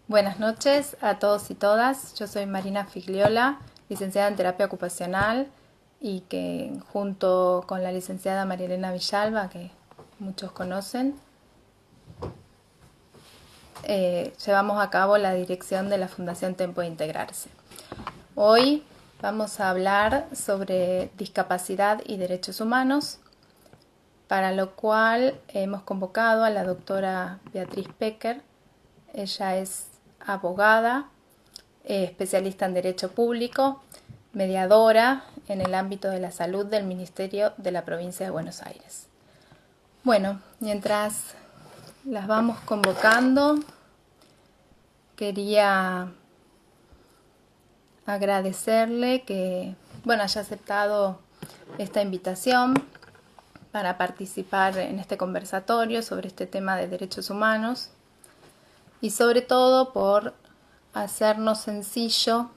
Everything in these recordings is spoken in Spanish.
Buenas noches a todos y todas. Yo soy Marina Figliola, licenciada en terapia ocupacional y que junto con la licenciada María Elena Villalba, que muchos conocen, llevamos a cabo la dirección de la Fundación Tempo de Integrarse. Hoy vamos a hablar sobre discapacidad y derechos humanos, para lo cual hemos convocado a la doctora Beatriz Pecker. Ella es abogada, especialista en Derecho Público, mediadora en el ámbito de la salud del Ministerio de la Provincia de Buenos Aires. Bueno, mientras las vamos convocando, quería agradecerle que haya aceptado esta invitación para participar en este conversatorio sobre este tema de derechos humanos y sobre todo por hacernos sencillo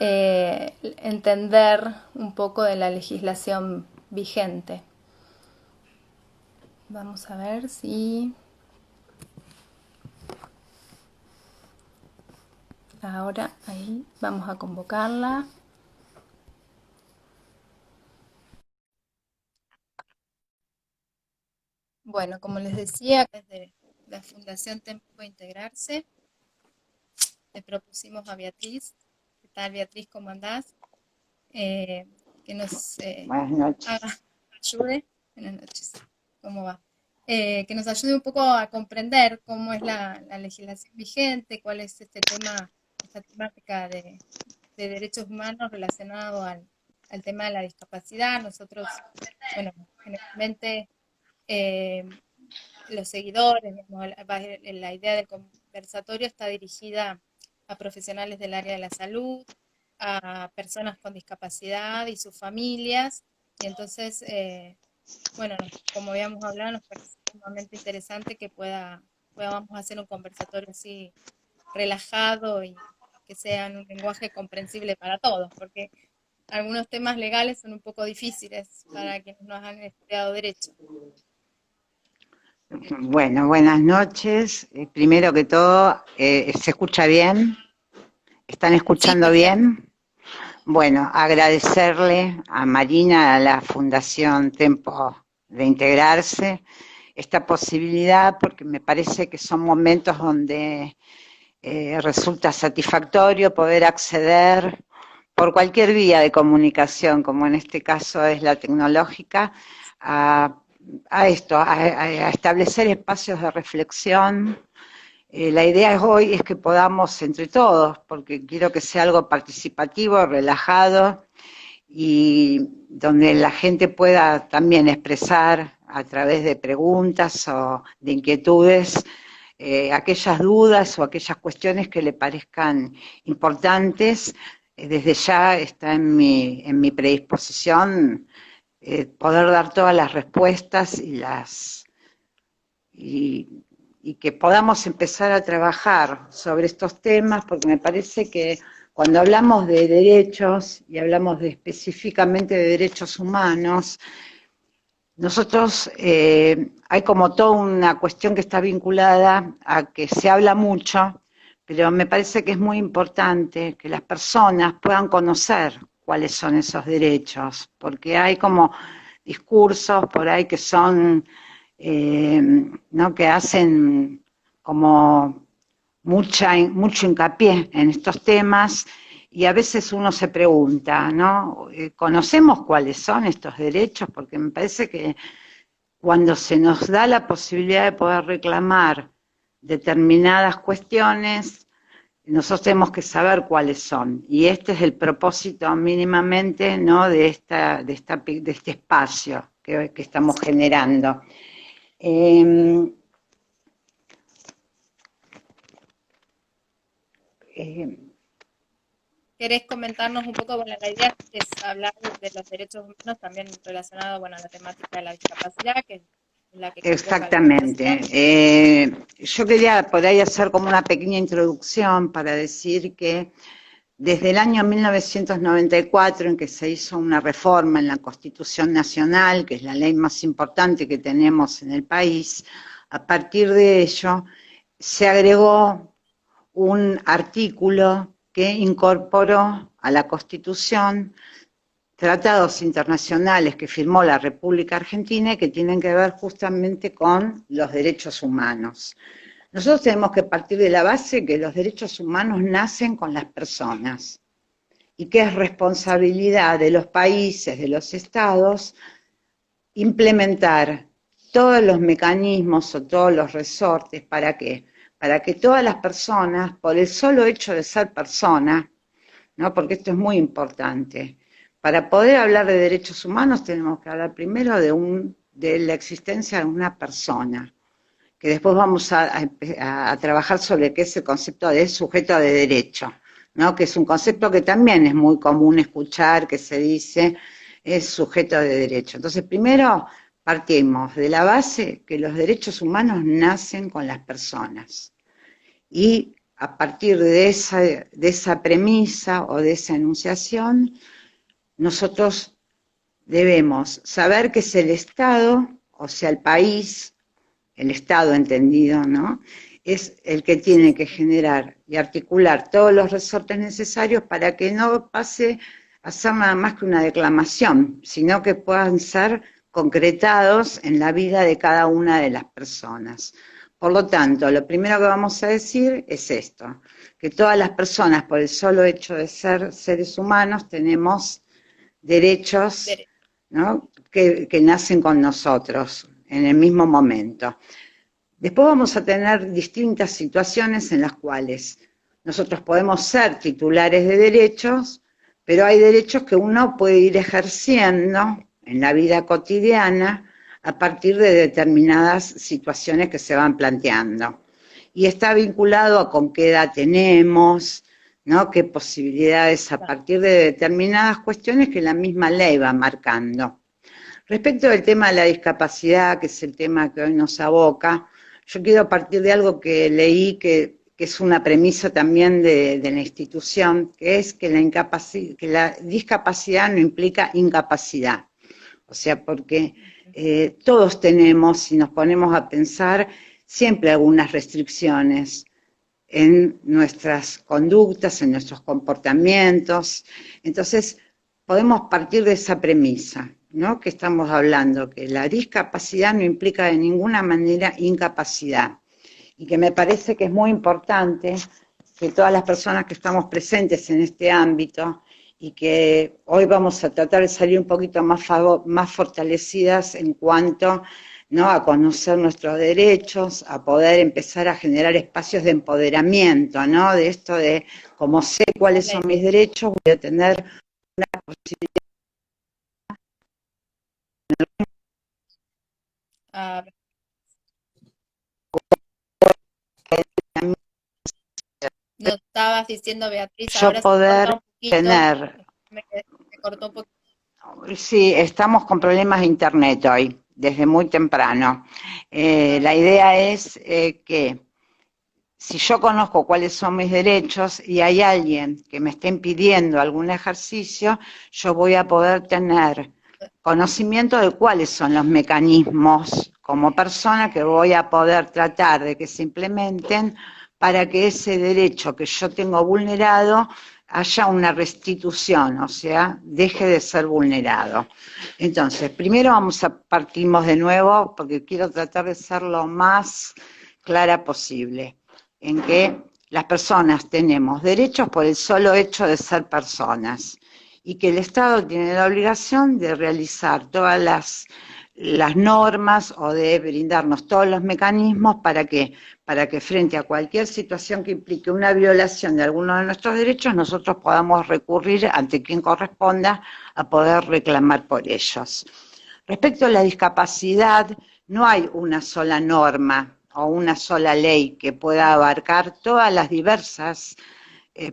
entender un poco de la legislación vigente. Vamos a ver si ahora ahí vamos a convocarla. Bueno, como les decía, desde la Fundación Tempo de Integrarse le propusimos a Beatriz. ¿Qué tal, Beatriz? ¿Cómo andás? Que nos Buenas noches. ayude. Buenas noches. ¿Cómo va? Que nos ayude un poco a comprender cómo es la legislación vigente, cuál es este tema, esta temática de derechos humanos relacionado al tema de la discapacidad. Nosotros, generalmente eh, los seguidores, digamos, la idea del conversatorio está dirigida a profesionales del área de la salud, a personas con discapacidad y sus familias. Y entonces, como habíamos hablado, nos parece sumamente interesante que podamos hacer un conversatorio así relajado y que sea en un lenguaje comprensible para todos, porque algunos temas legales son un poco difíciles para quienes no han estudiado derecho. Bueno, buenas noches. Primero que todo, ¿se escucha bien? ¿Están Sí, escuchando perfecto. bien? Bueno, agradecerle a Marina, a la Fundación Tempo de Integrarse, esta posibilidad, porque me parece que son momentos donde resulta satisfactorio poder acceder por cualquier vía de comunicación, como en este caso es la tecnológica, a, a establecer espacios de reflexión. La idea hoy es que podamos entre todos, porque quiero que sea algo participativo, relajado y donde la gente pueda también expresar a través de preguntas o de inquietudes aquellas dudas o aquellas cuestiones que le parezcan importantes. Desde ya está en mi predisposición poder dar todas las respuestas y, y que podamos empezar a trabajar sobre estos temas, porque me parece que cuando hablamos de derechos y hablamos específicamente de derechos humanos, nosotros hay como toda una cuestión que está vinculada a que se habla mucho, pero me parece que es muy importante que las personas puedan conocer cuáles son esos derechos, porque hay como discursos por ahí que son, ¿no? Que hacen como mucho hincapié en estos temas y a veces uno se pregunta, ¿no? ¿Conocemos cuáles son estos derechos? Porque me parece que cuando se nos da la posibilidad de poder reclamar determinadas cuestiones, nosotros tenemos que saber cuáles son. Y este es el propósito mínimamente, ¿no? De este espacio que estamos generando. Eh, eh, ¿Querés comentarnos un poco? Bueno, la idea es hablar de los derechos humanos también relacionado, bueno, a la temática de la discapacidad, que es la que convoca la Exactamente. fundación. Yo quería por ahí hacer como una pequeña introducción para decir que desde el año 1994, en que se hizo una reforma en la Constitución Nacional, que es la ley más importante que tenemos en el país, a partir de ello se agregó un artículo que incorporó a la Constitución tratados internacionales que firmó la República Argentina y que tienen que ver justamente con los derechos humanos. Nosotros tenemos que partir de la base que los derechos humanos nacen con las personas y que es responsabilidad de los países, de los estados, implementar todos los mecanismos o todos los resortes. ¿Para qué? Para que todas las personas, por el solo hecho de ser persona, ¿no? Porque esto es muy importante, para poder hablar de derechos humanos tenemos que hablar primero de la existencia de una persona, que después vamos a trabajar sobre qué es el concepto de sujeto de derecho, ¿no? Que es un concepto que también es muy común escuchar, que se dice es sujeto de derecho. Entonces, primero partimos de la base que los derechos humanos nacen con las personas. Y a partir de esa premisa o de esa enunciación, nosotros debemos saber que es el Estado, o sea, el país, el Estado entendido, ¿no? Es el que tiene que generar y articular todos los resortes necesarios para que no pase a ser nada más que una declamación, sino que puedan ser concretados en la vida de cada una de las personas. Por lo tanto, lo primero que vamos a decir es esto, que todas las personas, por el solo hecho de ser seres humanos, tenemos derechos, ¿no? que nacen con nosotros en el mismo momento. Después vamos a tener distintas situaciones en las cuales nosotros podemos ser titulares de derechos, pero hay derechos que uno puede ir ejerciendo en la vida cotidiana a partir de determinadas situaciones que se van planteando. Y está vinculado a con qué edad tenemos, ¿no? Qué posibilidades a partir de determinadas cuestiones que la misma ley va marcando. Respecto del tema de la discapacidad, que es el tema que hoy nos aboca, yo quiero partir de algo que leí que es una premisa también de la institución, que es que la discapacidad no implica incapacidad. O sea, porque todos tenemos, si nos ponemos a pensar, siempre algunas restricciones en nuestras conductas, en nuestros comportamientos. Entonces, podemos partir de esa premisa, ¿no? Que estamos hablando, que la discapacidad no implica de ninguna manera incapacidad. Y que me parece que es muy importante que todas las personas que estamos presentes en este ámbito y que hoy vamos a tratar de salir un poquito más fortalecidas en cuanto, ¿no? A conocer nuestros derechos, a poder empezar a generar espacios de empoderamiento, ¿no? De esto de, como sé cuáles son mis derechos, voy a tener una posibilidad. Ah, no estabas diciendo, Beatriz, Yo ahora se corta poder un poquito, tener, se cortó un poquito. sí, estamos con problemas de internet hoy, desde muy temprano. Ah, La idea es que si yo conozco cuáles son mis derechos y hay alguien que me esté impidiendo algún ejercicio, yo voy a poder tener conocimiento de cuáles son los mecanismos como persona que voy a poder tratar de que se implementen para que ese derecho que yo tengo vulnerado haya una restitución, o sea, deje de ser vulnerado. Entonces, primero partimos de nuevo, porque quiero tratar de ser lo más clara posible, en que las personas tenemos derechos por el solo hecho de ser personas y que el Estado tiene la obligación de realizar todas las normas o de brindarnos todos los mecanismos para que frente a cualquier situación que implique una violación de alguno de nuestros derechos, nosotros podamos recurrir ante quien corresponda a poder reclamar por ellos. Respecto a la discapacidad, no hay una sola norma o una sola ley que pueda abarcar todas las diversas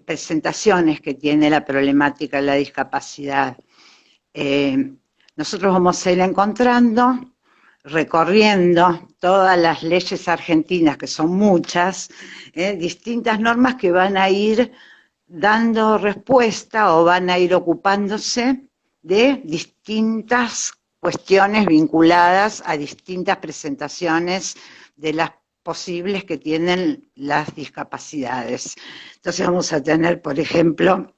presentaciones que tiene la problemática de la discapacidad. Nosotros vamos a ir encontrando, recorriendo todas las leyes argentinas, que son muchas, distintas normas que van a ir dando respuesta o van a ir ocupándose de distintas cuestiones vinculadas a distintas presentaciones de las posibles que tienen las discapacidades. Entonces vamos a tener, por ejemplo,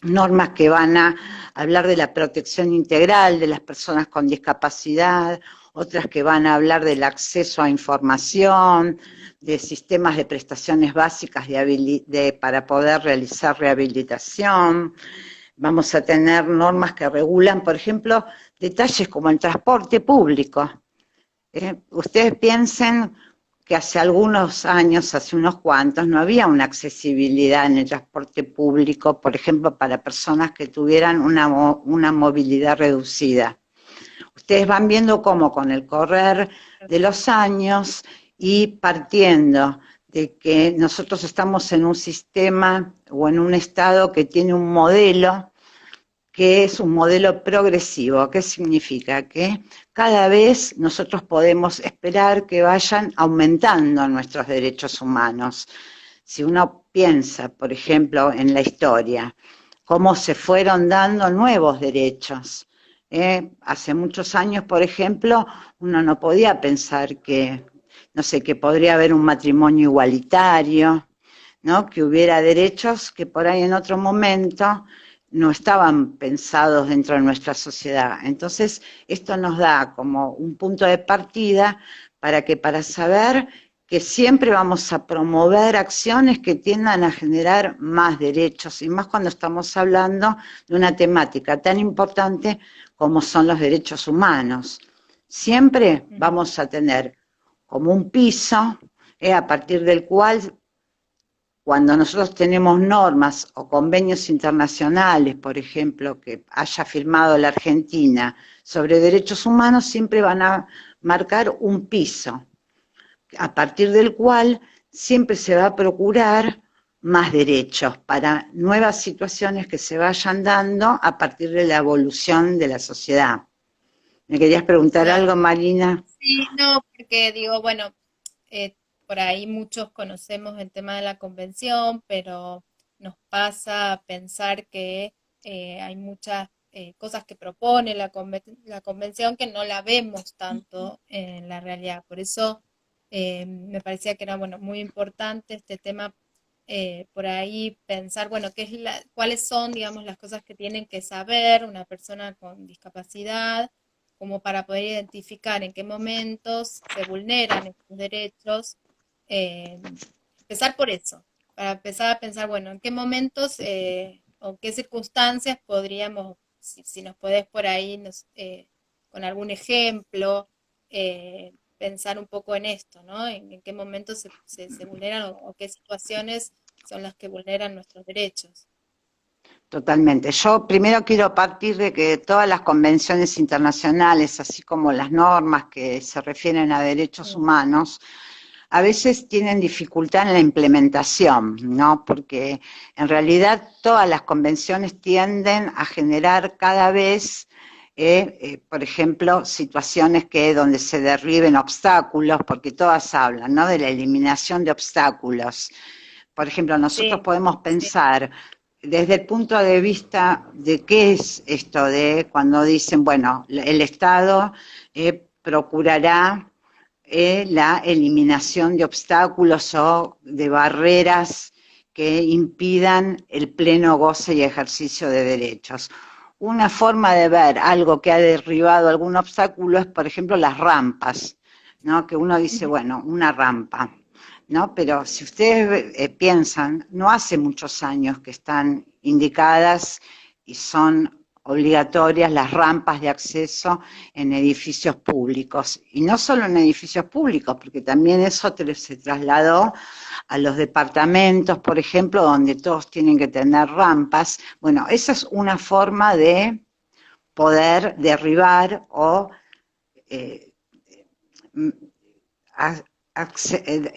normas que van a hablar de la protección integral de las personas con discapacidad, otras que van a hablar del acceso a información, de sistemas de prestaciones básicas para poder realizar rehabilitación. Vamos a tener normas que regulan, por ejemplo, detalles como el transporte público. Ustedes piensen que hace algunos años, hace unos cuantos, no había una accesibilidad en el transporte público, por ejemplo, para personas que tuvieran una movilidad reducida. Ustedes van viendo cómo con el correr de los años y partiendo de que nosotros estamos en un sistema o en un estado que tiene un modelo que es un modelo progresivo. ¿Qué significa? Que cada vez nosotros podemos esperar que vayan aumentando nuestros derechos humanos. Si uno piensa, por ejemplo, en la historia, cómo se fueron dando nuevos derechos. Hace muchos años, por ejemplo, uno no podía pensar que, no sé, que podría haber un matrimonio igualitario, ¿no? Que hubiera derechos que por ahí en otro momento no estaban pensados dentro de nuestra sociedad. Entonces, esto nos da como un punto de partida para saber que siempre vamos a promover acciones que tiendan a generar más derechos, y más cuando estamos hablando de una temática tan importante como son los derechos humanos. Siempre vamos a tener como un piso, a partir del cual, cuando nosotros tenemos normas o convenios internacionales, por ejemplo, que haya firmado la Argentina sobre derechos humanos, siempre van a marcar un piso, a partir del cual siempre se va a procurar más derechos para nuevas situaciones que se vayan dando a partir de la evolución de la sociedad. ¿Me querías preguntar Claro. algo, Marina? Sí, no, porque digo, bueno, por ahí muchos conocemos el tema de la convención, pero nos pasa a pensar que hay muchas cosas que propone la convención que no la vemos tanto en la realidad. Por eso me parecía que era, bueno, muy importante este tema, por ahí pensar, bueno, cuáles son, digamos, las cosas que tienen que saber una persona con discapacidad, como para poder identificar en qué momentos se vulneran estos derechos. Empezar por eso, para empezar a pensar, bueno, en qué momentos o qué circunstancias podríamos, si nos podés por ahí, con algún ejemplo, pensar un poco en esto, ¿no? En qué momentos se vulneran o qué situaciones son las que vulneran nuestros derechos. Totalmente. Yo primero quiero partir de que todas las convenciones internacionales, así como las normas que se refieren a derechos Mm. humanos, a veces tienen dificultad en la implementación, ¿no? Porque en realidad todas las convenciones tienden a generar cada vez, por ejemplo, situaciones donde se derriben obstáculos, porque todas hablan, ¿no? De la eliminación de obstáculos. Por ejemplo, nosotros Sí, podemos sí. pensar desde el punto de vista de qué es esto de cuando dicen, bueno, el Estado procurará la eliminación de obstáculos o de barreras que impidan el pleno goce y ejercicio de derechos. Una forma de ver algo que ha derribado algún obstáculo es, por ejemplo, las rampas, ¿no? Que uno dice, bueno, una rampa, ¿no? Pero si ustedes piensan, no hace muchos años que están indicadas y son obligatorias las rampas de acceso en edificios públicos. Y no solo en edificios públicos, porque también eso se trasladó a los departamentos, por ejemplo, donde todos tienen que tener rampas. Bueno, esa es una forma de poder derribar o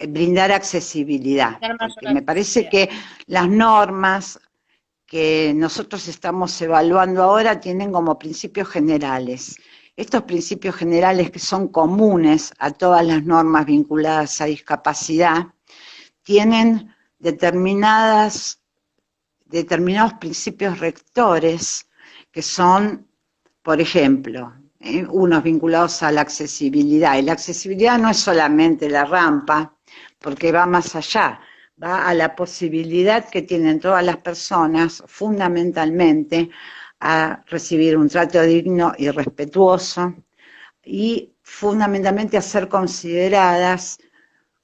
brindar accesibilidad, Dar mayor porque me parece accesibilidad. que las normas que nosotros estamos evaluando ahora tienen como principios generales. Estos principios generales, que son comunes a todas las normas vinculadas a discapacidad, tienen determinados principios rectores que son, por ejemplo, unos vinculados a la accesibilidad. Y la accesibilidad no es solamente la rampa, porque va más allá, va a la posibilidad que tienen todas las personas, fundamentalmente, a recibir un trato digno y respetuoso, y fundamentalmente a ser consideradas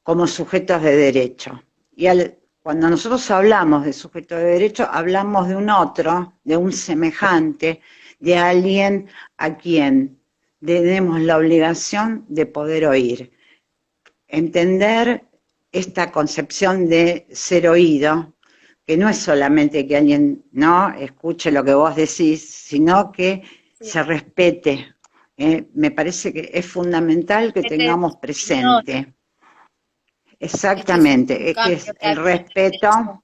como sujetos de derecho. Y cuando nosotros hablamos de sujeto de derecho, hablamos de un otro, de un semejante, de alguien a quien tenemos la obligación de poder oír. Entender esta concepción de ser oído, que no es solamente que alguien no escuche lo que vos decís, sino que Sí. se respete. Me parece que es fundamental que Este de tengamos tus opiniones. presente. Esto es un Exactamente, es que cambio es que el hay en el derecho. respeto,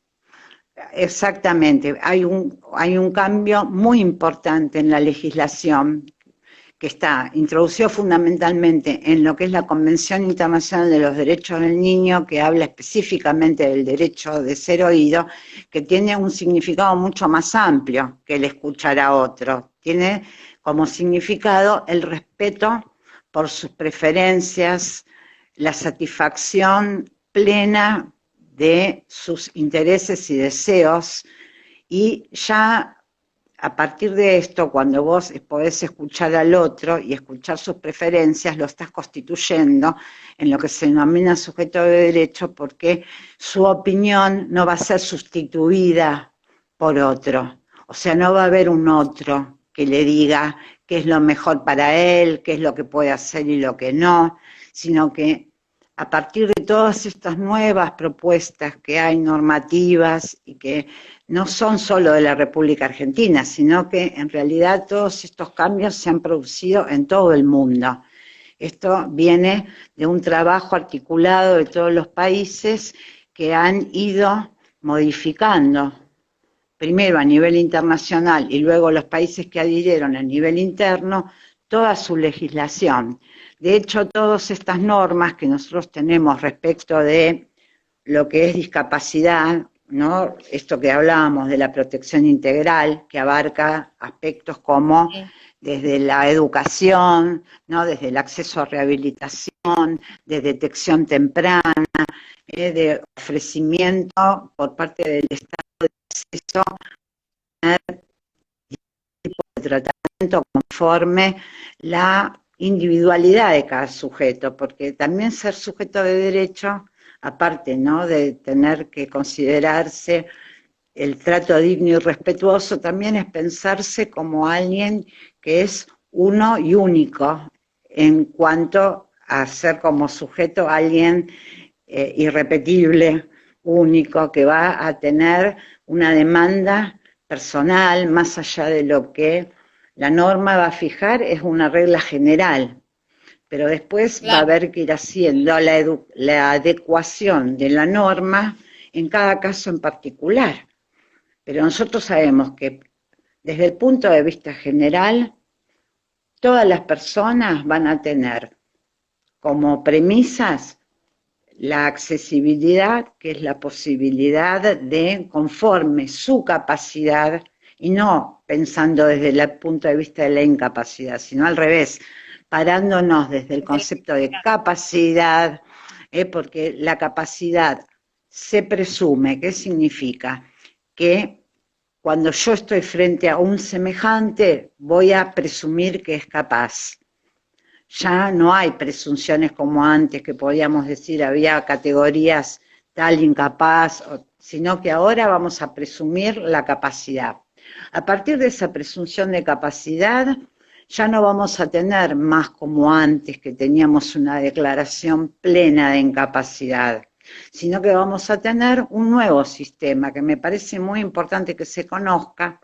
exactamente. Hay un cambio muy importante en la legislación que está introducido fundamentalmente en lo que es la Convención Internacional de los Derechos del Niño, que habla específicamente del derecho de ser oído, que tiene un significado mucho más amplio que el escuchar a otro. Tiene como significado el respeto por sus preferencias, la satisfacción plena de sus intereses y deseos, y ya a partir de esto, cuando vos podés escuchar al otro y escuchar sus preferencias, lo estás constituyendo en lo que se denomina sujeto de derecho, porque su opinión no va a ser sustituida por otro. O sea, no va a haber un otro que le diga qué es lo mejor para él, qué es lo que puede hacer y lo que no, sino que a partir de todas estas nuevas propuestas que hay normativas y que no son solo de la República Argentina, sino que en realidad todos estos cambios se han producido en todo el mundo. Esto viene de un trabajo articulado de todos los países que han ido modificando, primero a nivel internacional y luego los países que adhirieron a nivel interno, toda su legislación. De hecho, todas estas normas que nosotros tenemos respecto de lo que es discapacidad, ¿no? Esto que hablábamos de la protección integral, que abarca aspectos como Sí. desde la educación, ¿no? Desde el acceso a rehabilitación, de detección temprana, de ofrecimiento por parte del Estado de acceso a tipo de tratamiento conforme la individualidad de cada sujeto, porque también ser sujeto de derecho, aparte, ¿no?, de tener que considerarse el trato digno y respetuoso, también es pensarse como alguien que es uno y único en cuanto a ser como sujeto alguien irrepetible, único, que va a tener una demanda personal más allá de lo que la norma va a fijar, es una regla general, pero después va a Claro. haber que ir haciendo la adecuación de la norma en cada caso en particular. Pero nosotros sabemos que desde el punto de vista general, todas las personas van a tener como premisas la accesibilidad, que es la posibilidad de, conforme su capacidad, y no pensando desde el punto de vista de la incapacidad, sino al revés, parándonos desde el Desde la concepto de dignidad. capacidad, porque la capacidad se presume, ¿qué significa? Que cuando yo estoy frente a un semejante, voy a presumir que es capaz. Ya no hay presunciones como antes, que podíamos decir había categorías tal incapaz, sino que ahora vamos a presumir la capacidad. A partir de esa presunción de capacidad, ya no vamos a tener más como antes, que teníamos una declaración plena de incapacidad, sino que vamos a tener un nuevo sistema que me parece muy importante que se conozca,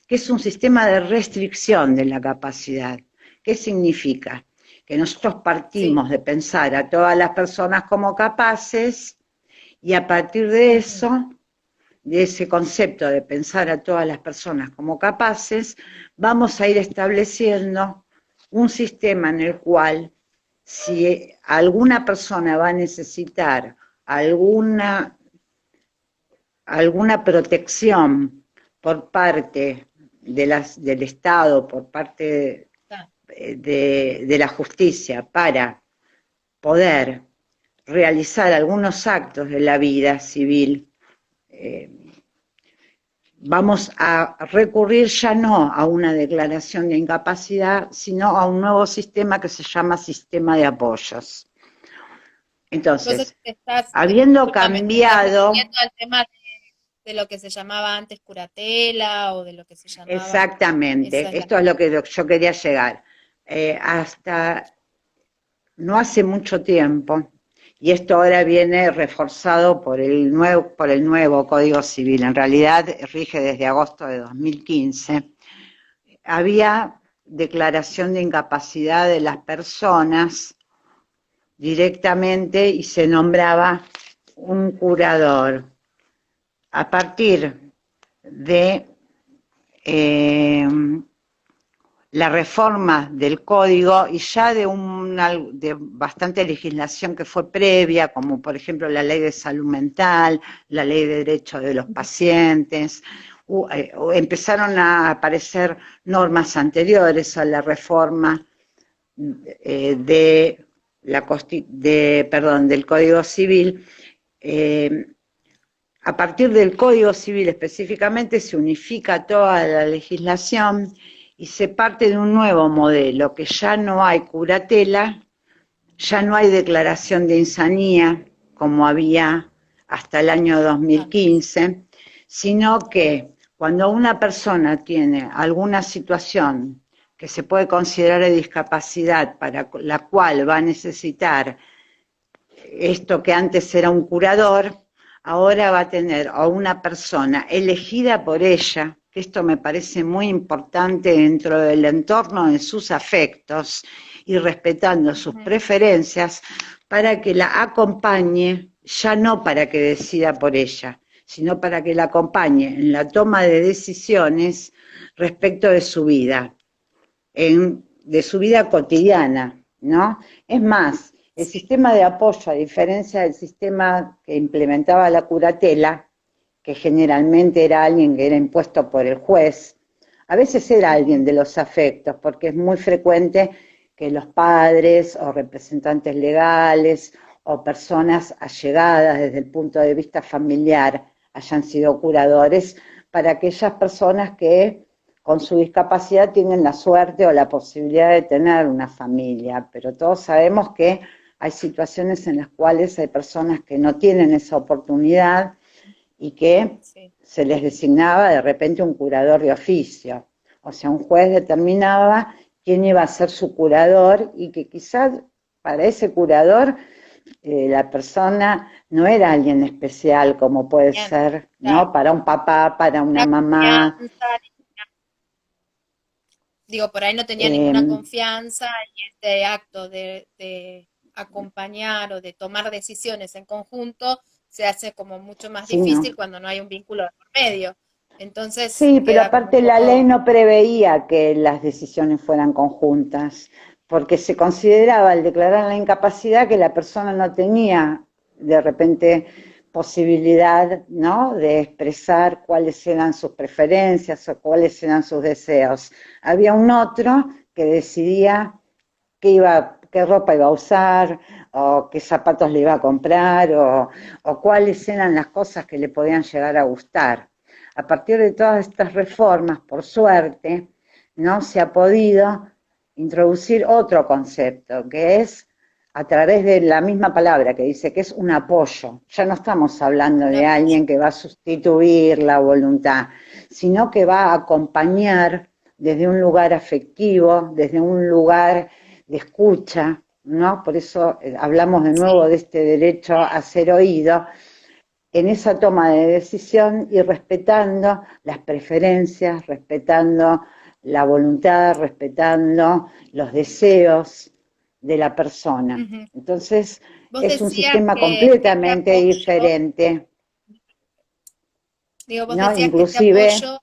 que es un sistema de restricción de la capacidad. ¿Qué significa? Que nosotros Sí. partimos de pensar a todas las personas como capaces y a partir de Ujú. eso, de ese concepto de pensar a todas las personas como capaces, vamos a ir estableciendo un sistema en el cual si alguna persona va a necesitar alguna protección por parte del Estado, por parte de la justicia para poder realizar algunos actos de la vida civil, vamos a recurrir ya no a una declaración de incapacidad, sino a un nuevo sistema que se llama sistema de apoyos. Entonces, Entonces, estás, habiendo discúlpame, te estás cambiado, refiriendo al tema de lo que se llamaba antes curatela o de lo que se llamaba, esa exactamente, es la... esto es lo que yo quería llegar. Hasta no hace mucho tiempo, y esto ahora viene reforzado por el nuevo Código Civil, en realidad rige desde agosto de 2015, había declaración de incapacidad de las personas directamente y se nombraba un curador. A partir de la reforma del código y ya de bastante legislación que fue previa, como por ejemplo la ley de salud mental, la ley de derechos de los pacientes, empezaron a aparecer normas anteriores a la reforma del Código Civil. A partir del Código Civil específicamente se unifica toda la legislación y se parte de un nuevo modelo, que ya no hay curatela, ya no hay declaración de insanía, como había hasta el año 2015, sino que cuando una persona tiene alguna situación que se puede considerar de discapacidad para la cual va a necesitar esto que antes era un curador, ahora va a tener a una persona elegida por ella, que esto me parece muy importante dentro del entorno de sus afectos y respetando sus preferencias, para que la acompañe, ya no para que decida por ella, sino para que la acompañe en la toma de decisiones respecto de su vida, de su vida cotidiana, ¿no? Es más, el sistema de apoyo, a diferencia del sistema que implementaba la curatela, que generalmente era alguien que era impuesto por el juez, a veces era alguien de los afectos, porque es muy frecuente que los padres o representantes legales o personas allegadas desde el punto de vista familiar hayan sido curadores para aquellas personas que con su discapacidad tienen la suerte o la posibilidad de tener una familia, pero todos sabemos que hay situaciones en las cuales hay personas que no tienen esa oportunidad y que se les designaba de repente un curador de oficio. O sea, un juez determinaba quién iba a ser su curador y que quizás para ese curador la persona no era alguien especial como puede ser, ¿no? Para un papá, para una mamá. Digo, por ahí no tenía ninguna confianza y este acto de acompañar o de tomar decisiones en conjunto se hace como mucho más Sí, no. difícil cuando no hay un vínculo de por medio. Entonces Sí, pero queda como un aparte la ley poco... no preveía que las decisiones fueran conjuntas, porque se consideraba al declarar la incapacidad que la persona no tenía de repente posibilidad, ¿no?, de expresar cuáles eran sus preferencias o cuáles eran sus deseos. Había un otro que decidía qué ropa iba a usar, o qué zapatos le iba a comprar, o cuáles eran las cosas que le podían llegar a gustar. A partir de todas estas reformas, por suerte, ¿no?, se ha podido introducir otro concepto, que es a través de la misma palabra que dice que es un apoyo. Ya no estamos hablando de alguien que va a sustituir la voluntad, sino que va a acompañar desde un lugar afectivo, desde un lugar de escucha, ¿no? Por eso hablamos de nuevo de este derecho a ser oído, en esa toma de decisión y respetando las preferencias, respetando la voluntad, respetando los deseos de la persona. Entonces, Vos es un decías sistema que este completamente apoyo, diferente, digo, vos ¿no? decías que este Inclusive, apoyo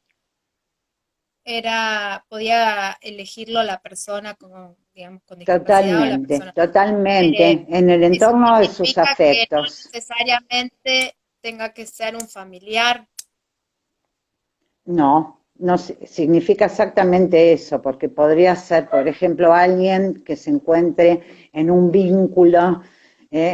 podía elegirlo la persona con, digamos, con discapacidad o la totalmente, persona. totalmente, en el Eso entorno de sus significa que no afectos. necesariamente tenga que ser un familiar. No, no significa exactamente eso, porque podría ser, por ejemplo, alguien que se encuentre en un vínculo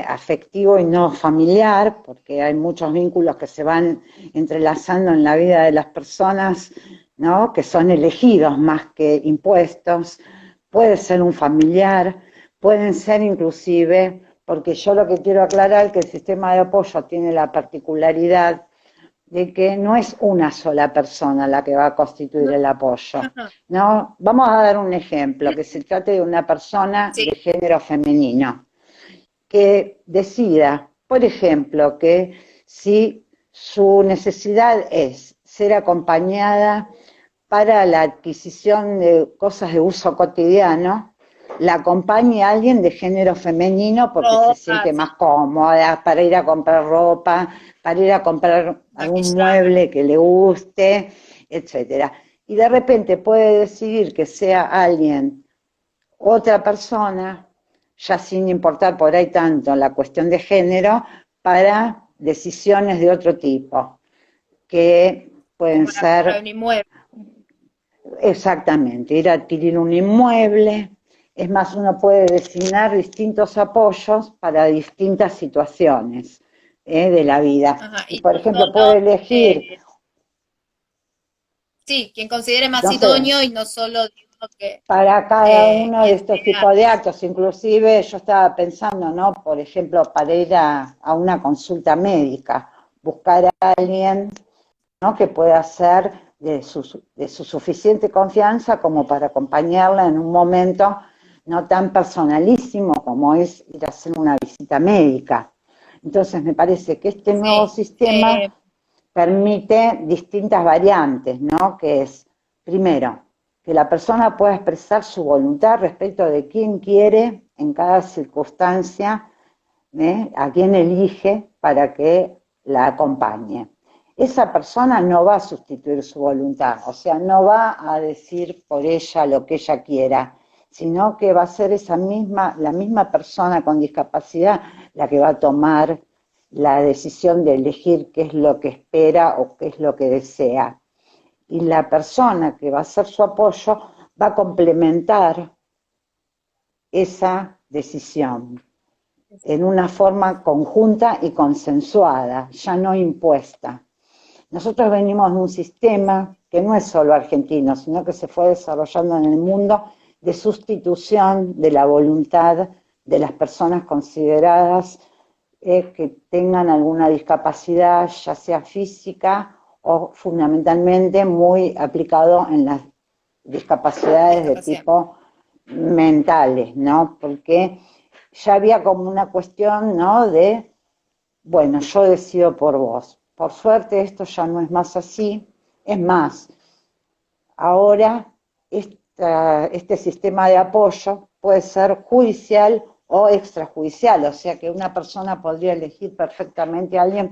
afectivo y no familiar, porque hay muchos vínculos que se van entrelazando en la vida de las personas, ¿no? Que son elegidos más que impuestos. Puede ser un familiar, pueden ser inclusive, porque yo lo que quiero aclarar es que el sistema de apoyo tiene la particularidad de que no es una sola persona la que va a constituir el apoyo, Ajá, ¿no? Vamos a dar un ejemplo, que se trate de una persona sí, de género femenino, que decida, por ejemplo, que si su necesidad es ser acompañada para la adquisición de cosas de uso cotidiano, la acompañe a alguien de género femenino porque se ropa, siente sí, más cómoda para ir a comprar ropa, para ir a comprar algún maquillaje, mueble que le guste, etcétera. Y de repente puede decidir que sea alguien, otra persona, ya sin importar por ahí tanto la cuestión de género, para decisiones de otro tipo, que como pueden para ser un inmueble. exactamente, ir a adquirir un inmueble. Es más, uno puede designar distintos apoyos para distintas situaciones de la vida. Ajá, Y y por no ejemplo, solo, puede elegir, sí, quien considere más no sé, idóneo y no solo digo para cada uno de quien estos sea. tipos de actos. Inclusive yo estaba pensando, ¿no? Por ejemplo, para ir a una consulta médica, buscar a alguien, ¿no? Que pueda ser de su suficiente confianza como para acompañarla en un momento no tan personalísimo como es ir a hacer una visita médica. Entonces me parece que este nuevo Sí, sistema permite distintas variantes, ¿no? Que es, primero, que la persona pueda expresar su voluntad respecto de quién quiere en cada circunstancia, a quién elige para que la acompañe. Esa persona no va a sustituir su voluntad, o sea, no va a decir por ella lo que ella quiera, sino que va a ser la misma persona con discapacidad la que va a tomar la decisión de elegir qué es lo que espera o qué es lo que desea. Y la persona que va a hacer su apoyo va a complementar esa decisión en una forma conjunta y consensuada, ya no impuesta. Nosotros venimos de un sistema que no es solo argentino, sino que se fue desarrollando en el mundo de sustitución de la voluntad de las personas consideradas que tengan alguna discapacidad, ya sea física o fundamentalmente muy aplicado en las discapacidades de discapacidad. tipo mentales, ¿no? Porque ya había como una cuestión, ¿no? De, bueno, yo decido por vos. Por suerte esto ya no es más así. Es más, ahora este sistema de apoyo puede ser judicial o extrajudicial, o sea que una persona podría elegir perfectamente a alguien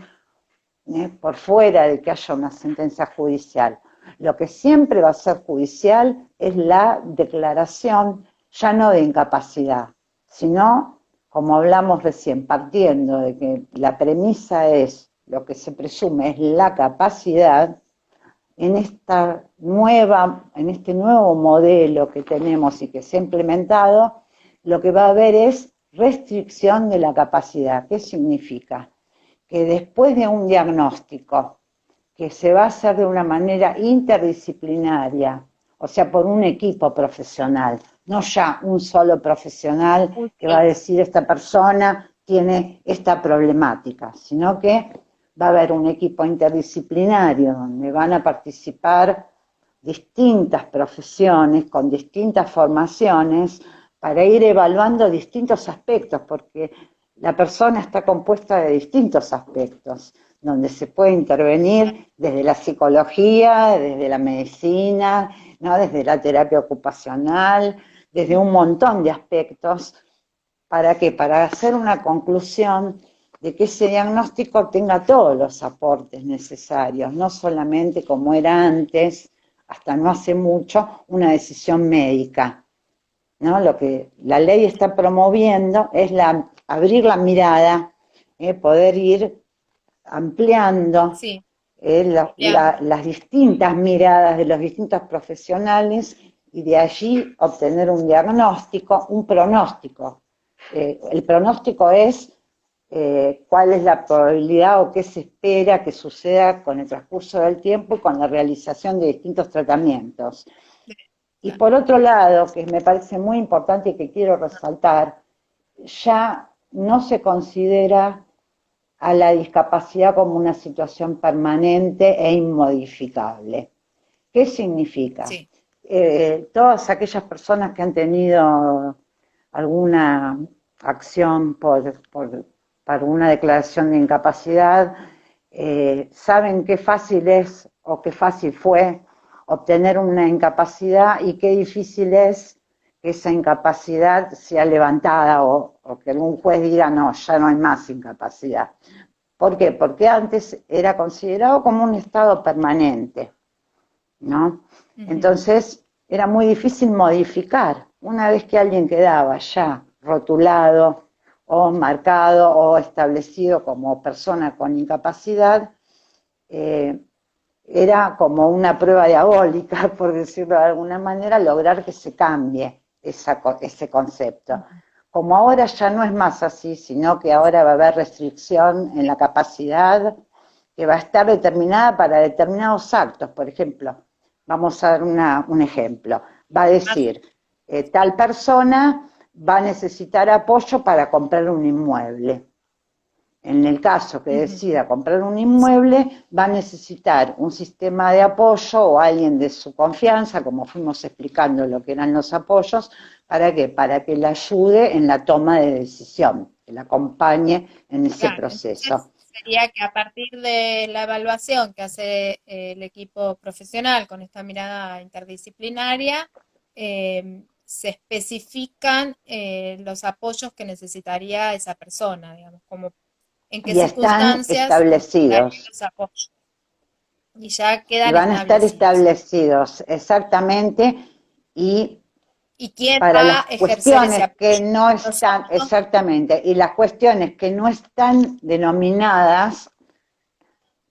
por fuera de que haya una sentencia judicial. Lo que siempre va a ser judicial es la declaración ya no de incapacidad, sino, como hablamos recién, partiendo de que la premisa es, lo que se presume es la capacidad, en este nuevo modelo que tenemos y que se ha implementado, lo que va a haber es restricción de la capacidad. ¿Qué significa? Que después de un diagnóstico que se va a hacer de una manera interdisciplinaria, o sea, por un equipo profesional, no ya un solo profesional Un que va a solo. decir esta persona tiene esta problemática, sino que va a haber un equipo interdisciplinario donde van a participar distintas profesiones con distintas formaciones para ir evaluando distintos aspectos, porque la persona está compuesta de distintos aspectos, donde se puede intervenir desde la psicología, desde la medicina, ¿no? Desde la terapia ocupacional, desde un montón de aspectos. ¿Para qué? Para hacer una conclusión de que ese diagnóstico tenga todos los aportes necesarios, no solamente como era antes, hasta no hace mucho, una decisión médica, ¿no? Lo que la ley está promoviendo es abrir la mirada, poder ir ampliando Sí, Bien, las distintas miradas de los distintos profesionales y de allí obtener un diagnóstico, un pronóstico. El pronóstico es cuál es la probabilidad o qué se espera que suceda con el transcurso del tiempo y con la realización de distintos tratamientos. Y claro. por otro lado, que me parece muy importante y que quiero resaltar, ya no se considera a la discapacidad como una situación permanente e inmodificable. ¿Qué significa? Sí, Todas aquellas personas que han tenido alguna acción por una declaración de incapacidad, saben qué fácil es o qué fácil fue obtener una incapacidad y qué difícil es que esa incapacidad sea levantada o que algún juez diga no, ya no hay más incapacidad. ¿Por qué? Porque antes era considerado como un estado permanente, ¿no? ujú, Entonces era muy difícil modificar. Una vez que alguien quedaba ya rotulado o marcado o establecido como persona con incapacidad, eh, era como una prueba diabólica, por decirlo de alguna manera, lograr que se cambie ese concepto. ujú. Como ahora ya no es más así, sino que ahora va a haber restricción en la capacidad que va a estar determinada para determinados actos. Por ejemplo, vamos a dar un ejemplo. Va a Más, decir, tal persona va a necesitar apoyo para comprar un inmueble. En el caso que ujú, decida comprar un inmueble, va a necesitar un sistema de apoyo o alguien de su confianza, como fuimos explicando lo que eran los apoyos, ¿para qué? Para que le ayude en la toma de decisión, que la acompañe en ese claro, entonces proceso. sería que a partir de la evaluación que hace el equipo profesional con esta mirada interdisciplinaria, se especifican los apoyos que necesitaría esa persona, digamos, como en qué Y están circunstancias necesitaría establecidos, los apoyos. Y ya y quedan van a estar establecidos. establecidos exactamente, y ¿Y quién para va las a ejercer ese cuestiones que apoyo? no Los están, autos. exactamente, y las cuestiones que no están denominadas,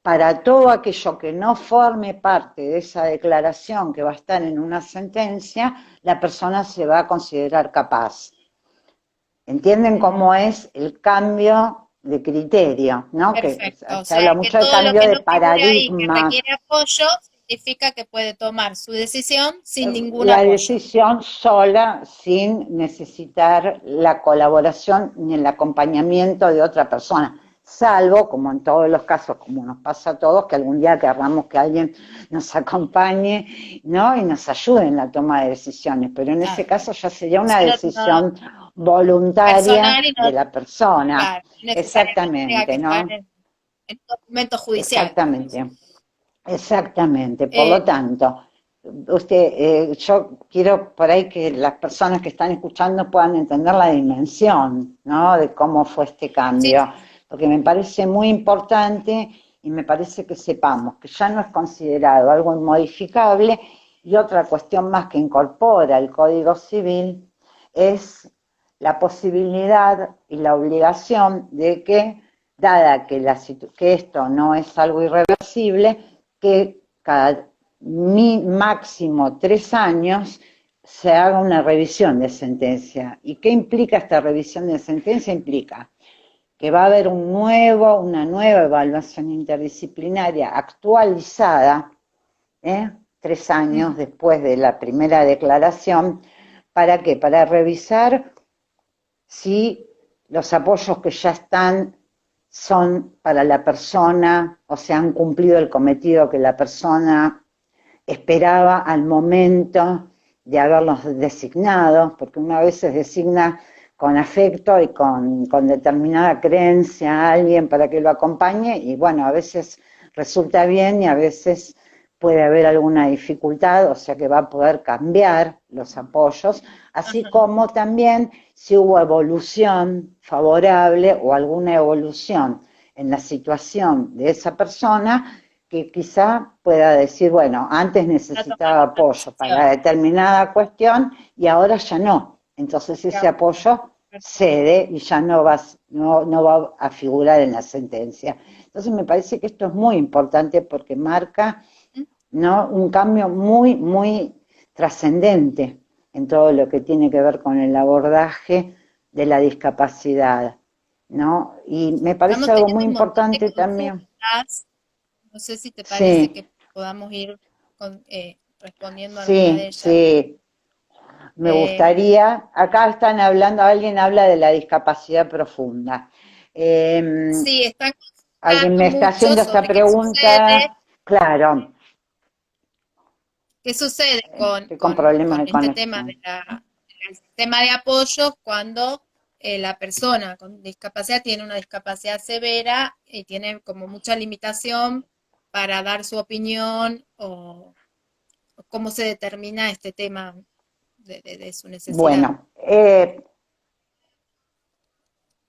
para todo aquello que no forme parte de esa declaración que va a estar en una sentencia, la persona se va a considerar capaz. ¿Entienden Ujú. cómo es el cambio de criterio? ¿No? Que Perfecto. O se sea, habla que mucho de todo lo cambio que de no figure ahí que paradigma. requiere apoyo significa que puede tomar su decisión sin ningún La apoyo. decisión sola, sin necesitar la colaboración ni el acompañamiento de otra persona, salvo, como en todos los casos, como nos pasa a todos, que algún día querramos que alguien nos acompañe, ¿no? Y nos ayude en la toma de decisiones, pero en ese Claro, caso bueno. ya sería Eso una decisión voluntaria personal y no, de la persona. claro, no necesariamente tenga que Exactamente, estar ¿no? en un documento judicial, digamos. Exactamente. Exactamente, por Eh, lo tanto, yo quiero por ahí que las personas que están escuchando puedan entender la dimensión, ¿no? De cómo fue este sí, cambio, porque me parece muy importante y me parece que sepamos que ya no es considerado algo inmodificable. Y otra cuestión más que incorpora el Código Civil es la posibilidad y la obligación de que, dada que, que esto no es algo irreversible, que cada máximo 3 años se haga una revisión de sentencia. ¿Y qué implica esta revisión de sentencia? Implica que va a haber una nueva evaluación interdisciplinaria actualizada, 3 años ujú, después de la primera declaración. ¿Para qué? Para revisar si los apoyos que ya están son para la persona o se han cumplido el cometido que la persona esperaba al momento de haberlos designado, porque una vez se designa con afecto y con determinada creencia a alguien para que lo acompañe, y bueno, a veces resulta bien y a veces puede haber alguna dificultad, o sea que va a poder cambiar los apoyos, así ajá. como también si hubo evolución favorable o alguna evolución en la situación de esa persona, que quizá pueda decir, bueno, antes Para tomar necesitaba otra apoyo para decisión. determinada cuestión y ahora ya no. Entonces Y ese ahora no. apoyo cede y ya no va a figurar en la sentencia. Entonces me parece que esto es muy importante porque marca, ¿no?, un cambio muy, muy trascendente en todo lo que tiene que ver con el abordaje de la discapacidad, ¿no? Y me parece Estamos algo muy teniendo un montón de importante también. consultas. No sé si te parece Sí, que podamos ir respondiendo a alguna de sí, ellas. sí. Me Eh, gustaría, acá están hablando, alguien habla de la discapacidad profunda. Eh, sí, están Alguien consultando me está mucho haciendo esta sobre pregunta, claro, qué sucede estoy con problemas con de este tema conexión. del sistema de apoyo cuando la persona con discapacidad tiene una discapacidad severa y tiene como mucha limitación para dar su opinión o cómo se determina este tema de su necesidad. Bueno,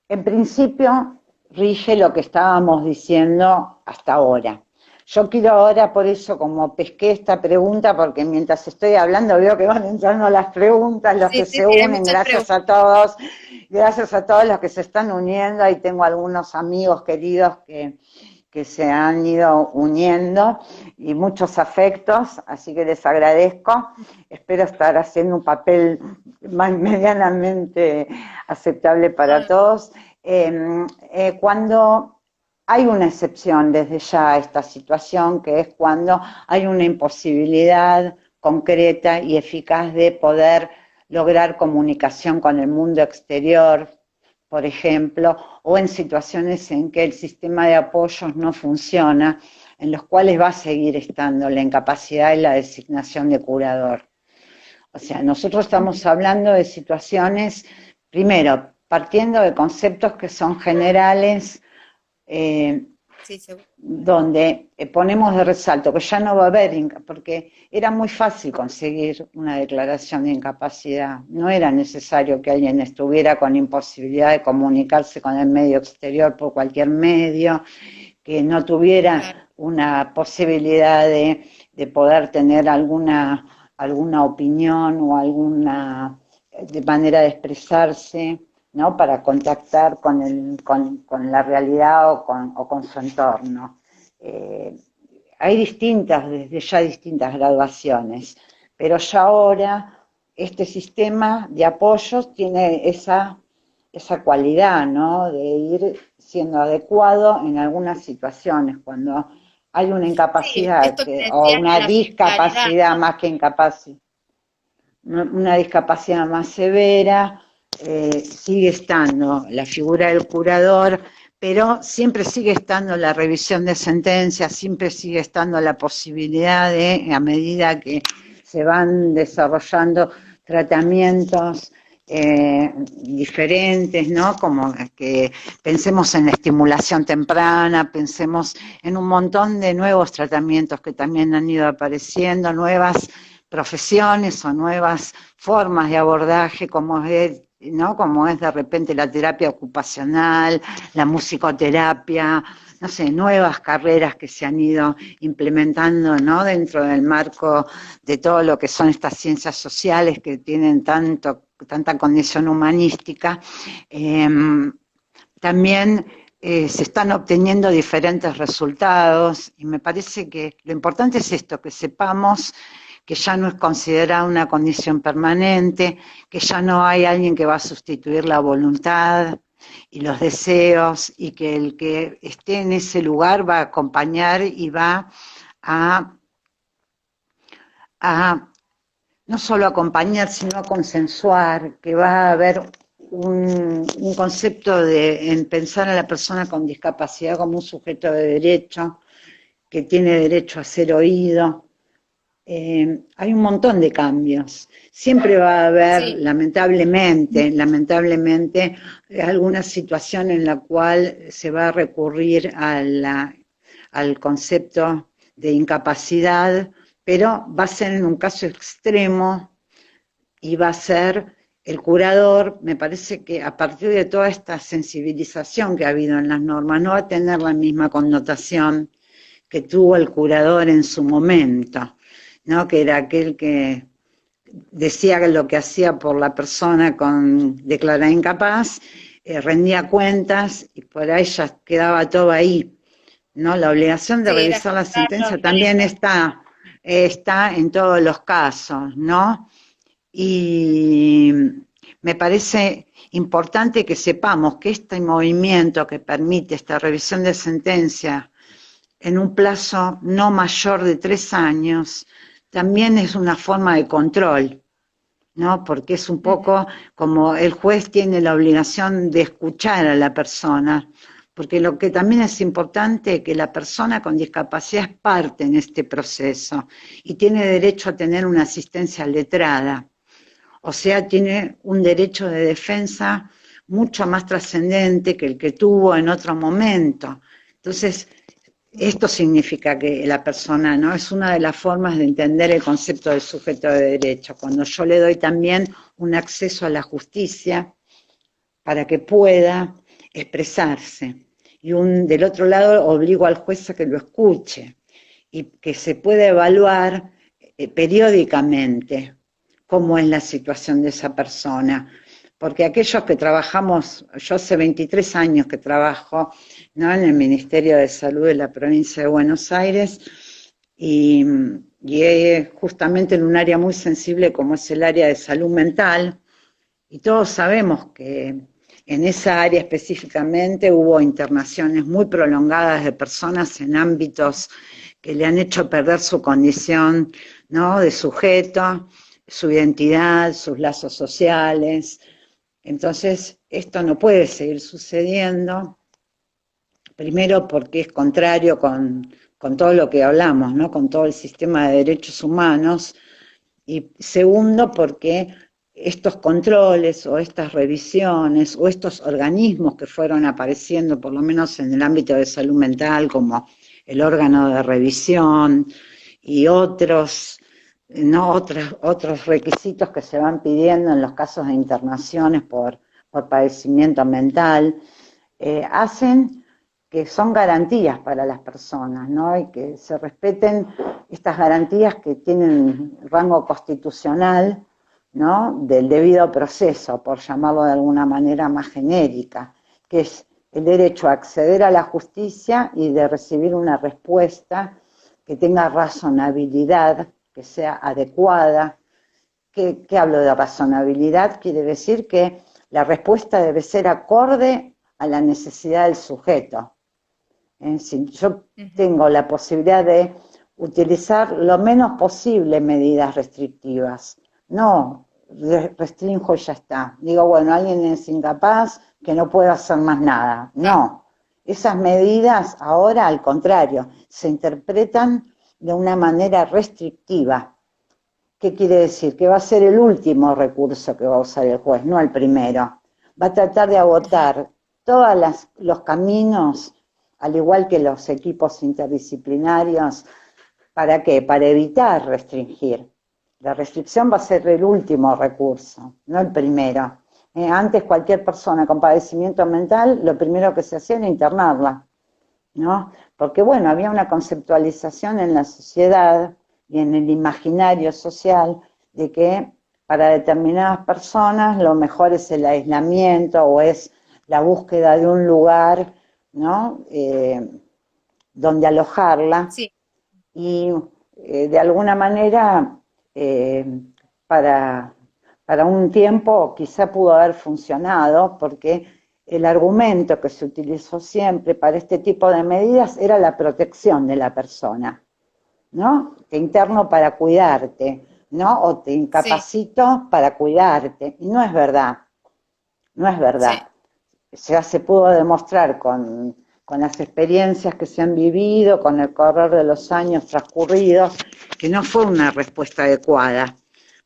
en principio rige lo que estábamos diciendo hasta ahora. Yo quiero ahora, por eso, como pesqué esta pregunta, porque mientras estoy hablando veo que van entrando las preguntas, los Sí, que sí, se sí, hay unen, muchas preguntas. gracias a todos los que se están uniendo, ahí tengo algunos amigos queridos que se han ido uniendo y muchos afectos, así que les agradezco. Espero estar haciendo un papel medianamente aceptable para Ah, todos. Cuando hay una excepción desde ya a esta situación, que es cuando hay una imposibilidad concreta y eficaz de poder lograr comunicación con el mundo exterior, por ejemplo, o en situaciones en que el sistema de apoyos no funciona, en los cuales va a seguir estando la incapacidad y la designación de curador. O sea, nosotros estamos hablando de situaciones, primero, partiendo de conceptos que son generales, eh, sí, seguro. donde ponemos de resalto que ya no va a haber, porque era muy fácil conseguir una declaración de incapacidad, no era necesario que alguien estuviera con imposibilidad de comunicarse con el medio exterior por cualquier medio, que no Claro. tuviera una posibilidad de poder tener alguna opinión o alguna de manera de expresarse, ¿no?, para contactar con la realidad o con su entorno. Eh, Hay desde ya distintas graduaciones, pero ya ahora este sistema de apoyos tiene esa cualidad, ¿no?, de ir siendo adecuado en algunas situaciones, cuando hay una Sí, incapacidad esto que o decías de una la singularidad, discapacidad ¿no? más que incapacidad, una discapacidad más severa, sigue estando la figura del curador, pero siempre sigue estando la revisión de sentencias, siempre sigue estando la posibilidad de, a medida que se van desarrollando tratamientos diferentes, ¿no? Como que pensemos en la estimulación temprana, pensemos en un montón de nuevos tratamientos que también han ido apareciendo, nuevas profesiones o nuevas formas de abordaje, como es, ¿no?, como es de repente la terapia ocupacional, la musicoterapia, no sé, nuevas carreras que se han ido implementando, ¿no?, dentro del marco de todo lo que son estas ciencias sociales que tienen tanta condición humanística. También se están obteniendo diferentes resultados y me parece que lo importante es esto, que sepamos que ya no es considerada una condición permanente, que ya no hay alguien que va a sustituir la voluntad y los deseos, y que el que esté en ese lugar va a acompañar y va a, a no solo acompañar, sino a consensuar, que va a haber un concepto en pensar a la persona con discapacidad como un sujeto de derecho, que tiene derecho a ser oído. Hay un montón de cambios. Siempre va a haber, Sí, lamentablemente, alguna situación en la cual se va a recurrir al concepto de incapacidad, pero va a ser en un caso extremo y va a ser el curador. Me parece que a partir de toda esta sensibilización que ha habido en las normas, no va a tener la misma connotación que tuvo el curador en su momento, ¿no?, que era aquel que decía lo que hacía por la persona con declarada incapaz, rendía cuentas y por ahí ya quedaba todo ahí, ¿no? La obligación de Sí, era revisar la juntarlo sentencia bien. también está en todos los casos, ¿no? Y me parece importante que sepamos que este movimiento que permite esta revisión de sentencia en un plazo no mayor de 3 años también es una forma de control, ¿no? Porque es un Ujú. poco como el juez tiene la obligación de escuchar a la persona, porque lo que también es importante es que la persona con discapacidad es parte en este proceso y tiene derecho a tener una asistencia letrada, o sea, tiene un derecho de defensa mucho más trascendente que el que tuvo en otro momento. Entonces, esto significa que la persona, ¿no? Es una de las formas de entender el concepto de sujeto de derecho, cuando yo le doy también un acceso a la justicia para que pueda expresarse. Y del otro lado obligo al juez a que lo escuche y que se pueda evaluar periódicamente cómo es la situación de esa persona. Porque aquellos que trabajamos, yo hace 23 años que trabajo, ¿no?, en el Ministerio de Salud de la provincia de Buenos Aires y, justamente en un área muy sensible como es el área de salud mental, y todos sabemos que en esa área específicamente hubo internaciones muy prolongadas de personas en ámbitos que le han hecho perder su condición, ¿no?, de sujeto, su identidad, sus lazos sociales. Entonces, esto no puede seguir sucediendo, primero porque es contrario con todo lo que hablamos, ¿no?, con todo el sistema de derechos humanos, y segundo porque estos controles o estas revisiones o estos organismos que fueron apareciendo, por lo menos en el ámbito de salud mental, como el órgano de revisión y otros, ¿no?, otros requisitos que se van pidiendo en los casos de internaciones por padecimiento mental, hacen que son garantías para las personas, ¿no?, y que se respeten estas garantías que tienen rango constitucional, ¿no?, del debido proceso, por llamarlo de alguna manera más genérica, que es el derecho a acceder a la justicia y de recibir una respuesta que tenga razonabilidad, que sea adecuada. ¿Qué hablo de razonabilidad? Quiere decir que la respuesta debe ser acorde a la necesidad del sujeto. Si yo Ujú. tengo la posibilidad de utilizar lo menos posible medidas restrictivas, no restringo y ya está. Digo, bueno, alguien es incapaz, que no puede hacer más nada. Ah, No, esas medidas ahora, al contrario, se interpretan de una manera restrictiva. ¿Qué quiere decir? Que va a ser el último recurso que va a usar el juez, no el primero. Va a tratar de ujú. agotar todos los caminos, al igual que los equipos interdisciplinarios. ¿Para qué? Para evitar restringir. La restricción va a ser el último recurso, no el primero. Antes cualquier persona con padecimiento mental, lo primero que se hacía era internarla, ¿no? Porque bueno, había una conceptualización en la sociedad y en el imaginario social de que para determinadas personas lo mejor es el aislamiento o es la búsqueda de un lugar, ¿no?, donde alojarla, Sí, y de alguna manera eh, para, para un tiempo quizá pudo haber funcionado porque el argumento que se utilizó siempre para este tipo de medidas era la protección de la persona, ¿no? Te interno para cuidarte, ¿no? O te sí, incapacito para cuidarte. Y no es verdad, no es verdad. sí. Ya se pudo demostrar con las experiencias que se han vivido, con el correr de los años transcurridos, que no fue una respuesta adecuada,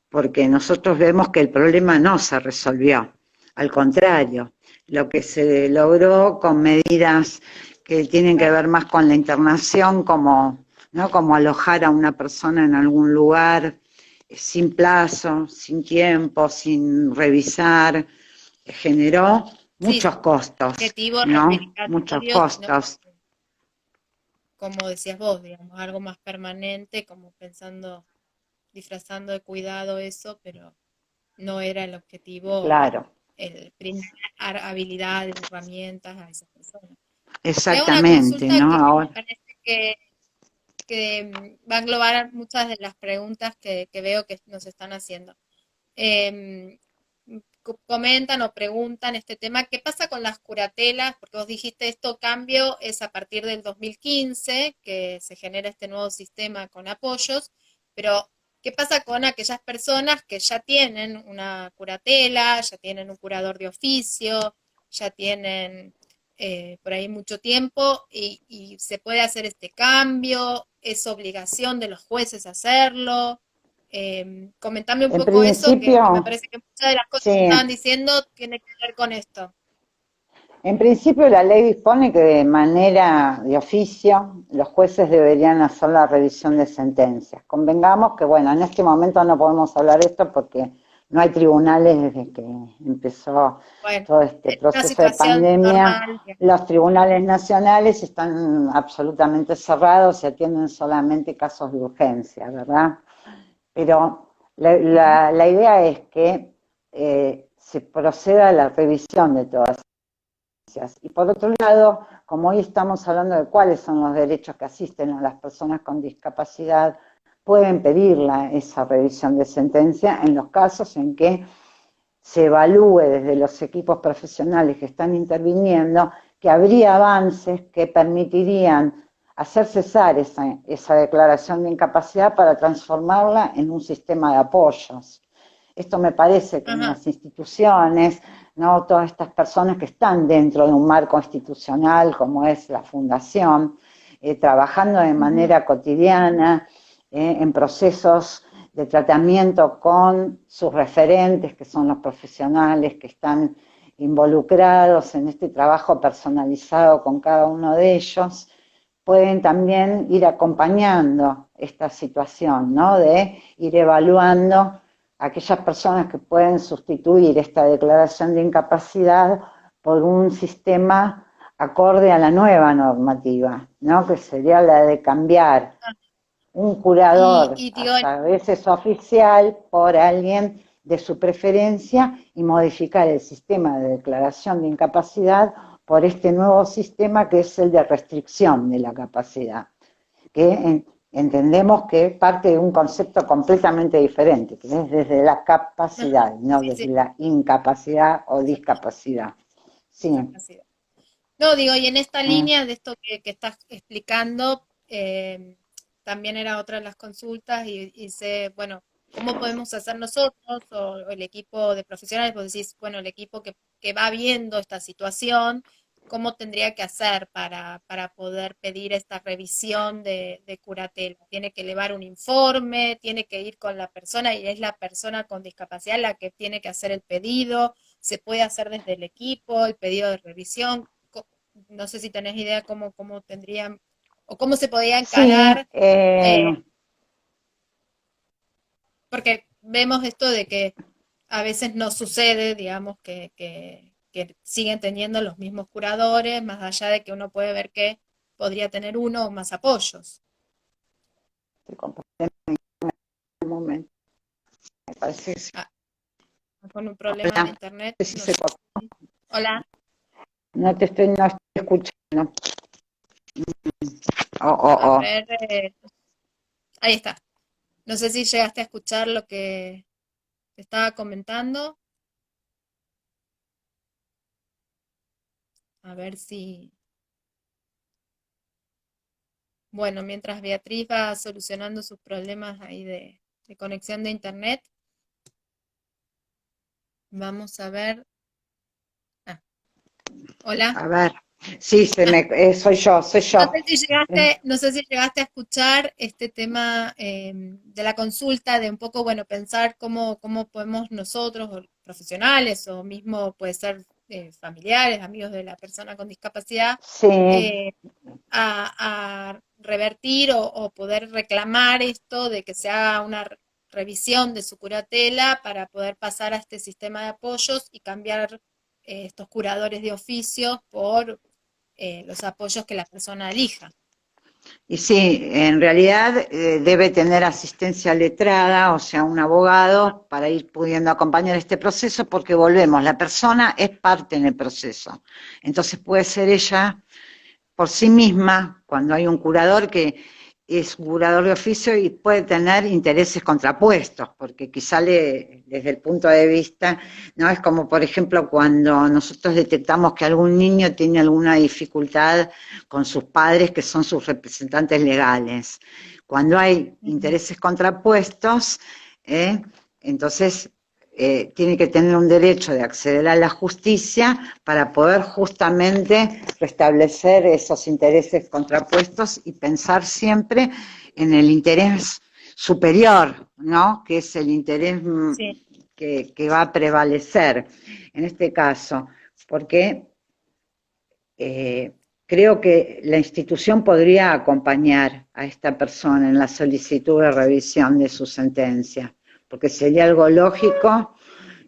porque nosotros vemos que el problema no se resolvió, al contrario, lo que se logró con medidas que tienen que ver más con la internación, como, ¿no?, como alojar a una persona en algún lugar sin plazo, sin tiempo, sin revisar, generó Sí, muchos costos, objetivo ¿no? Muchos reivindicatorio, sino costos. como decías vos, digamos, algo más permanente, como pensando disfrazando de cuidado eso, pero no era el objetivo, claro, el brindar habilidades, herramientas a esas personas. Te hago una exactamente, consulta ¿no? que me Ahora, parece que va a englobar muchas de las preguntas que veo que nos están haciendo. Eh, Comentan o preguntan este tema, ¿qué pasa con las curatelas? Porque vos dijiste esto cambio es a partir del 2015 que se genera este nuevo sistema con apoyos, pero ¿qué pasa con aquellas personas que ya tienen una curatela, ya tienen un curador de oficio, ya tienen por ahí mucho tiempo y se puede hacer este cambio? ¿Es obligación de los jueces hacerlo? Comentame un en poco eso, que me principio, parece que muchas de las cosas que sí. estaban diciendo tienen que ver con esto. En principio, la ley dispone que de manera de oficio los jueces deberían hacer la revisión de sentencias. Convengamos que, bueno, en este momento no podemos hablar de esto porque no hay tribunales desde que empezó Bueno, todo este es una proceso de situación pandemia. normal. Los tribunales nacionales están absolutamente cerrados y atienden solamente casos de urgencia, ¿verdad? Pero la idea es que se proceda a la revisión de todas. Y por otro lado, como hoy estamos hablando de cuáles son los derechos que asisten a las personas con discapacidad, pueden pedirla esa revisión de sentencia en los casos en que se evalúe desde los equipos profesionales que están interviniendo que habría avances que permitirían hacer cesar esa declaración de incapacidad para transformarla en un sistema de apoyos. Esto me parece que en Ajá. las instituciones, ¿no? Todas estas personas que están dentro de un marco institucional como es la fundación, trabajando de Ujú. manera cotidiana en procesos de tratamiento con sus referentes, que son los profesionales que están involucrados en este trabajo personalizado con cada uno de ellos, pueden también ir acompañando esta situación, ¿no? De ir evaluando aquellas personas que pueden sustituir esta declaración de incapacidad por un sistema acorde a la nueva normativa, ¿no? Que sería la de cambiar un curador, Digo, a veces oficial, por alguien de su preferencia y modificar el sistema de declaración de incapacidad por este nuevo sistema que es el de restricción de la capacidad, que entendemos que parte de un concepto completamente diferente, que es desde la ajá, capacidad, no sí, desde sí, la incapacidad o exacto, discapacidad. Sí, discapacidad. No, digo, y en esta eh, línea de esto que estás explicando, también era otra de las consultas y sé, bueno, ¿cómo podemos hacer nosotros o el equipo de profesionales? Vos decís, bueno, el equipo que va viendo esta situación, ¿cómo tendría que hacer para poder pedir esta revisión de curatela? ¿Tiene que elevar un informe? ¿Tiene que ir con la persona y es la persona con discapacidad la que tiene que hacer el pedido? ¿Se puede hacer desde el equipo el pedido de revisión? No sé si tenés idea cómo tendrían o cómo se podía sí, encarar, eh, porque vemos esto de que a veces no sucede, digamos, que siguen teniendo los mismos curadores, más allá de que uno puede ver que podría tener uno o más apoyos. un momento, me parece que sí. Ah, con un problema de Hola, internet, no sé si no se sé. cortó. Hola, No estoy escuchando. Oh, oh, a oh. ver, ahí está. No sé si llegaste a escuchar lo que te estaba comentando. A ver si, bueno, mientras Beatriz va solucionando sus problemas ahí de conexión de internet, vamos a ver. Ah, hola. A ver, sí, Ah, soy yo, soy no yo. sé si llegaste, no sé si llegaste a escuchar este tema de la consulta, de un poco, bueno, pensar cómo podemos nosotros, o profesionales, o mismo puede ser familiares, amigos de la persona con discapacidad, Sí, eh, a revertir o poder reclamar esto de que se haga una revisión de su curatela para poder pasar a este sistema de apoyos y cambiar estos curadores de oficios por los apoyos que la persona elija. Y sí, en realidad debe tener asistencia letrada, o sea, un abogado para ir pudiendo acompañar este proceso, porque volvemos, la persona es parte en el proceso. Entonces puede ser ella por sí misma, cuando hay un curador que es un curador de oficio y puede tener intereses contrapuestos, porque quizá desde el punto de vista, no es como por ejemplo cuando nosotros detectamos que algún niño tiene alguna dificultad con sus padres que son sus representantes legales. Cuando hay Ujú. intereses contrapuestos, entonces tiene que tener un derecho de acceder a la justicia para poder justamente restablecer esos intereses contrapuestos y pensar siempre en el interés superior, ¿no? Que es el interés Sí, que va a prevalecer en este caso, porque creo que la institución podría acompañar a esta persona en la solicitud de revisión de su sentencia, porque sería algo lógico.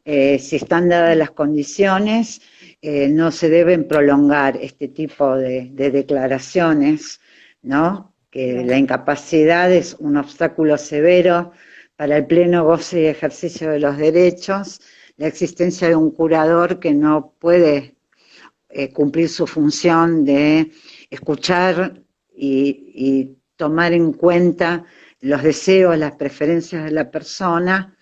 Si están dadas las condiciones, no se deben prolongar este tipo de declaraciones, ¿no? Que la claro. incapacidad es un obstáculo severo para el pleno goce y ejercicio de los derechos, la existencia de un curador que no puede cumplir su función de escuchar y tomar en cuenta los deseos, las preferencias de la persona,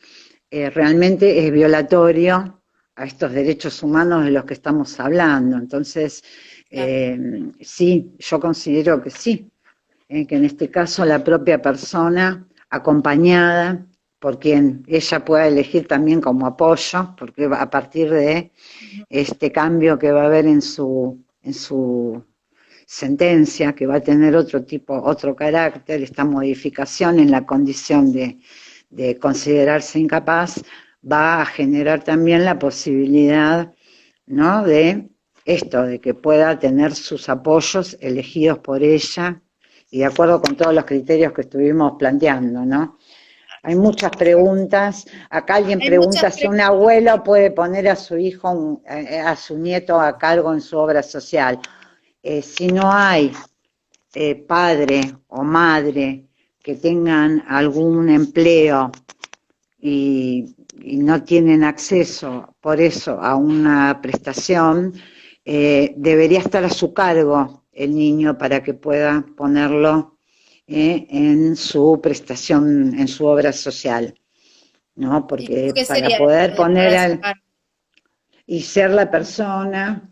realmente es violatorio a estos derechos humanos de los que estamos hablando. Entonces, Claro. sí, yo considero que sí, que en este caso la propia persona, acompañada por quien ella pueda elegir también como apoyo, porque a partir de Ujú. este cambio que va a haber en su sentencia, que va a tener otro tipo, otro carácter, esta modificación en la condición de considerarse incapaz, va a generar también la posibilidad, ¿no? De esto, de que pueda tener sus apoyos elegidos por ella y de acuerdo con todos los criterios que estuvimos planteando, ¿no? Hay muchas Perfecto. preguntas. Acá alguien Hay muchas pregunta si un preguntas, abuelo sí. puede poner a su hijo, a su nieto a cargo en su obra social. Si no hay padre o madre que tengan algún empleo y no tienen acceso por eso a una prestación, debería estar a su cargo el niño para que pueda ponerlo en su prestación, en su obra social, ¿no? ¿Y Porque qué para sería esto poder de estar poner a su cargo? y ser la persona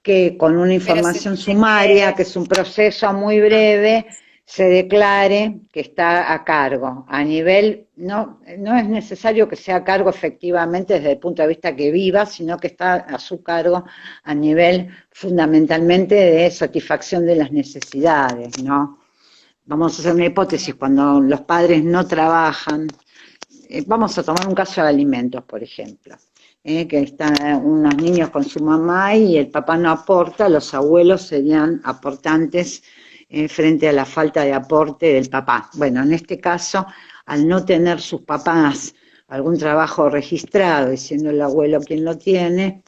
que con una Pero se información tiene sumaria, que... que es un proceso muy Ah, breve, se declare que está a cargo. A nivel, no es necesario que sea a cargo efectivamente desde el punto de vista que viva, sino que está a su cargo a nivel fundamentalmente de satisfacción de las necesidades, ¿no? Vamos a hacer una hipótesis, claro. cuando los padres no trabajan, vamos a tomar un caso de alimentos, por ejemplo, que están unos niños con su mamá y el papá no aporta, los abuelos serían aportantes frente a la falta de aporte del papá. Bueno, en este caso, al no tener sus papás algún trabajo registrado y siendo el abuelo quien lo tiene,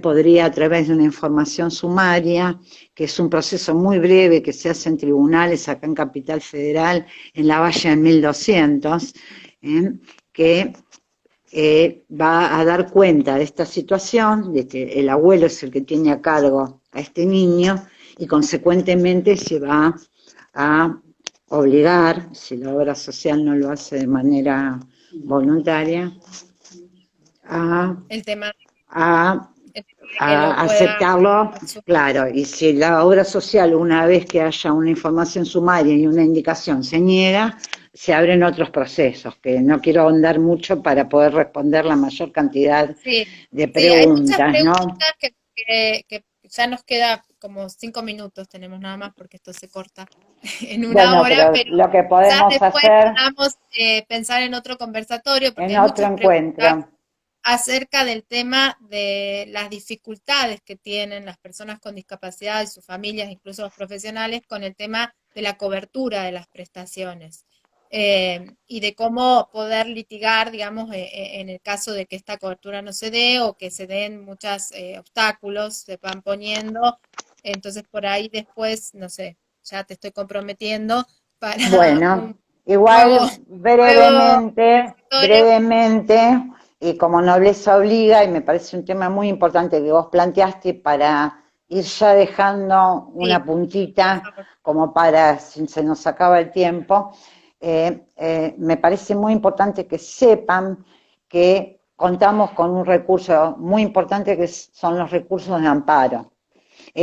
podría a través de una información sumaria, que es un proceso muy breve que se hace en tribunales acá en Capital Federal, en la Valle en 1200, ¿eh? que va a dar cuenta de esta situación, de que el abuelo es el que tiene a cargo a este niño y consecuentemente se va a obligar, si la obra social no lo hace de manera voluntaria, a, El tema a de que lo a pueda aceptarlo, asumir. claro, y si la obra social, una vez que haya una información sumaria y una indicación, se niega, se abren otros procesos, que no quiero ahondar mucho para poder responder la mayor cantidad Sí, de sí, hay muchas preguntas, ¿no? preguntas que ya nos queda como 5 minutos, tenemos nada más porque esto se corta en una Bueno, hora, pero pero lo que quizás podemos después hacer podamos pensar en otro conversatorio porque en hay otro muchas preguntas encuentro, acerca del tema de las dificultades que tienen las personas con discapacidad y sus familias, incluso los profesionales, con el tema de la cobertura de las prestaciones y de cómo poder litigar, digamos, en el caso de que esta cobertura no se dé o que se den muchos obstáculos, se van poniendo. Entonces, por ahí después, no sé, ya te estoy comprometiendo para Bueno, un nuevo, igual nuevo brevemente, conversatorio. brevemente, y como nobleza obliga, y me parece un tema muy importante que vos planteaste para ir ya dejando Sí, una por puntita, favor. como para, si se nos acaba el tiempo, me parece muy importante que sepan que contamos con un recurso muy importante que son los recursos de amparo.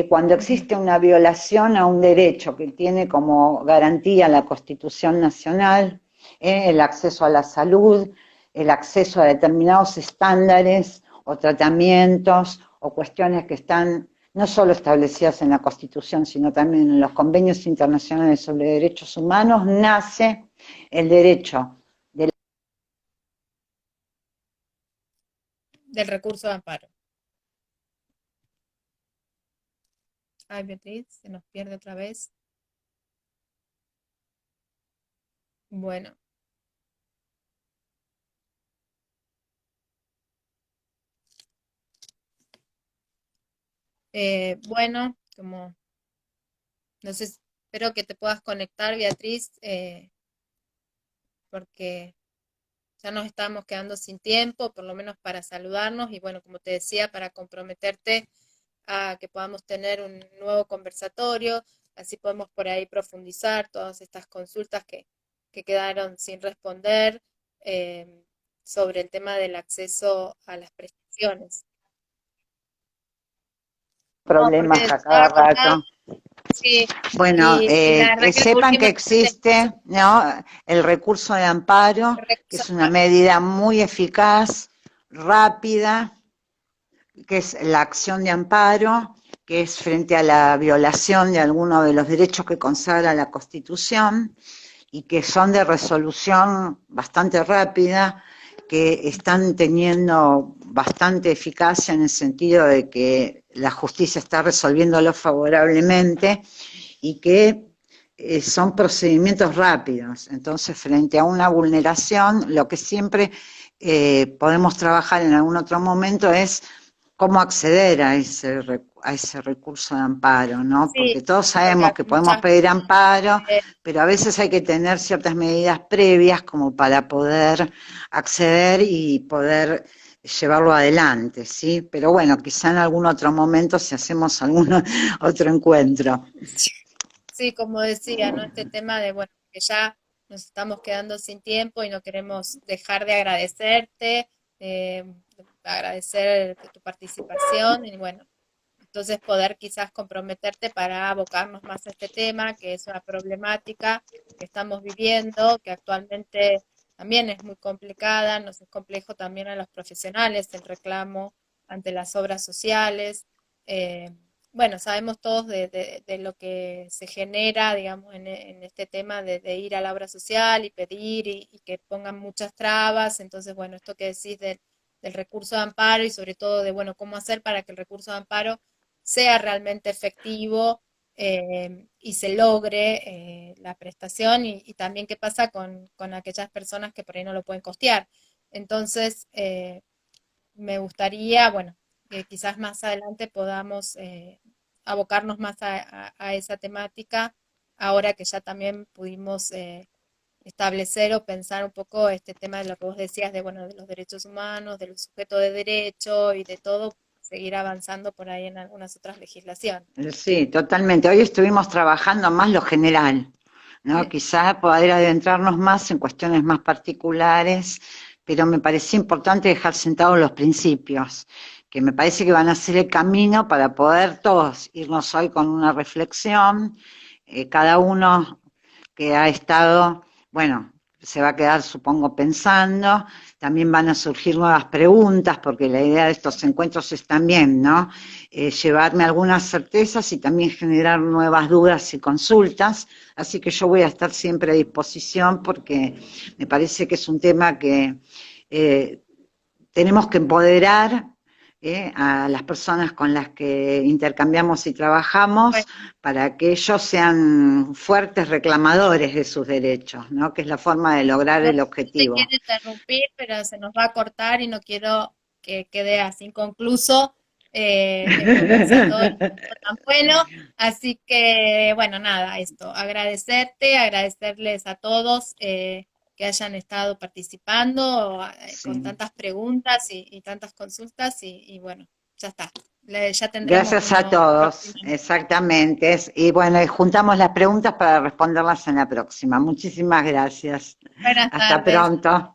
Cuando Ujú. existe una violación a un derecho que tiene como garantía la Constitución Nacional, el acceso a la salud, el acceso a determinados estándares o tratamientos o cuestiones que están no solo establecidas en la Constitución, sino también en los convenios internacionales sobre derechos humanos, nace el derecho de Del recurso de amparo. Ay, Beatriz, se nos pierde otra vez. Bueno, bueno, como, no sé, espero que te puedas conectar, Beatriz, porque ya nos estamos quedando sin tiempo, por lo menos para saludarnos y bueno, como te decía, para comprometerte a que podamos tener un nuevo conversatorio, así podemos por ahí profundizar todas estas consultas que quedaron sin responder eh, sobre el tema del acceso a las prestaciones. No, porque problemas te a cada estaba rato. contando, sí, Bueno, y la verdad que que lo sepan que último existe, ¿no?, el recurso de amparo, que recurso es una amparo. medida muy eficaz, rápida, que es la acción de amparo, que es frente a la violación de alguno de los derechos que consagra la Constitución y que son de resolución bastante rápida, que están teniendo bastante eficacia en el sentido de que la justicia está resolviéndolo favorablemente y que son procedimientos rápidos. Entonces, frente a una vulneración, lo que siempre podemos trabajar en algún otro momento es cómo acceder a ese recurso de amparo, ¿no? Sí, Porque todos porque sabemos que podemos muchas pedir amparo, veces, pero a veces hay que tener ciertas medidas previas como para poder acceder y poder llevarlo adelante, ¿sí? Pero bueno, quizá en algún otro momento si hacemos algún otro encuentro. sí, como decía, ¿no? Este tema de, bueno, que ya nos estamos quedando sin tiempo y no queremos dejar de agradecerte, agradecer tu participación y bueno, entonces poder quizás comprometerte para abocarnos más a este tema, que es una problemática que estamos viviendo, que actualmente también es muy complicada, nos es complejo también a los profesionales el reclamo ante las obras sociales. eh, bueno, sabemos todos de lo que se genera, digamos, en este tema de ir a la obra social y pedir y que pongan muchas trabas. Entonces, bueno, esto que decís del recurso de amparo y sobre todo de, bueno, cómo hacer para que el recurso de amparo sea realmente efectivo y se logre la prestación y también qué pasa con aquellas personas que por ahí no lo pueden costear. Entonces, me gustaría, bueno, que quizás más adelante podamos abocarnos más a esa temática, ahora que ya también pudimos establecer o pensar un poco este tema de lo que vos decías de, bueno, de los derechos humanos, del sujeto de derecho y de todo, seguir avanzando por ahí en algunas otras legislaciones. Sí, totalmente. Hoy estuvimos trabajando más lo general, ¿no? Quizá poder adentrarnos más en cuestiones más particulares, pero me parecía importante dejar sentados los principios, que me parece que van a ser el camino para poder todos irnos hoy con una reflexión, cada uno que ha estado, bueno, se va a quedar, supongo, pensando, también van a surgir nuevas preguntas, porque la idea de estos encuentros es también, ¿no? Llevarme algunas certezas y también generar nuevas dudas y consultas, así que yo voy a estar siempre a disposición porque me parece que es un tema que eh, tenemos que empoderar a las personas con las que intercambiamos y trabajamos Bueno, para que ellos sean fuertes reclamadores de sus derechos, ¿no? Que es la forma de lograr no, el no te objetivo. quiero interrumpir, pero se nos va a cortar y no quiero que quede así inconcluso Me pareció todo tan bueno. Así que, bueno, nada, esto, agradecerte, agradecerles a todos que hayan estado participando con Sí. tantas preguntas y tantas consultas y bueno, ya está. Ya tendremos Gracias a uno todos, próximamente. exactamente. Y bueno, y juntamos las preguntas para responderlas en la próxima. Muchísimas gracias. Buenas Hasta tardes. pronto.